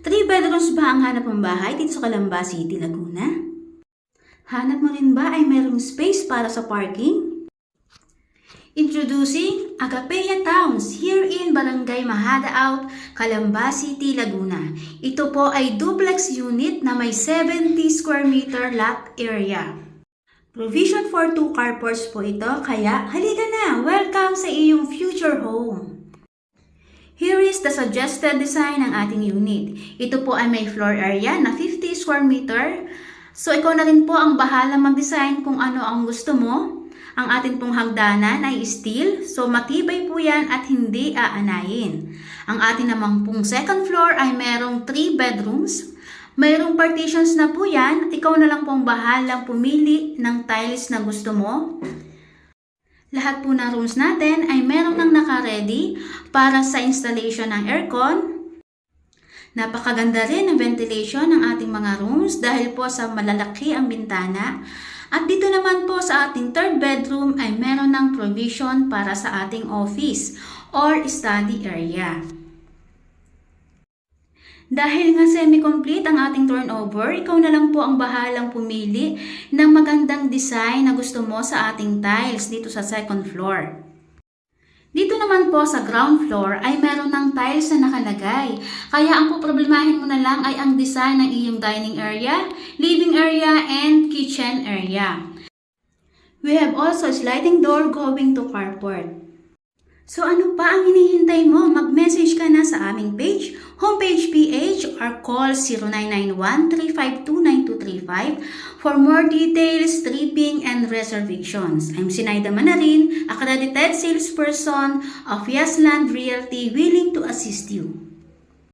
3 bedrooms ba ang hanap mong bahay dito sa Calamba City, Laguna? Hanap mo rin ba ay mayroong space para sa parking? Introducing Agapeya Towns here in Barangay Mahada Out, Calamba City, Laguna. Ito po ay duplex unit na may 70 square meter lot area. Provision for 2 carports po ito, kaya halika na! Welcome sa iyong future home! Here is the suggested design ng ating unit. Ito po ay may floor area na 50 square meter. So ikaw na rin po ang bahala mag-design kung ano ang gusto mo. Ang ating pong hagdanan ay steel, so matibay po yan at hindi aanayin. Ang ating namang pong second floor ay merong 3 bedrooms. Mayroong partitions na po yan. Ikaw na lang pong bahalang pumili ng tiles na gusto mo. Lahat po ng rooms natin ay meron nang naka-ready para sa installation ng aircon. Napakaganda rin ng ventilation ng ating mga rooms dahil po sa malalaki ang bintana. At dito naman po sa ating third bedroom ay meron ng provision para sa ating office or study area. Dahil nga semi-complete ang ating turnover, ikaw na lang po ang bahalang pumili ng magandang design na gusto mo sa ating tiles dito sa second floor. Dito naman po sa ground floor ay meron ng tiles na nakalagay. Kaya ang poproblemahin mo na lang ay ang design ng iyong dining area, living area, and kitchen area. We have also a sliding door going to carport. So ano pa ang hinihintay mo? Mag-message ka na sa aming page, homepage PH, or call 0991-352-9235 for more details, tripping, and reservations. I'm Sinaida Manarin, accredited salesperson of Yesland Realty, willing to assist you.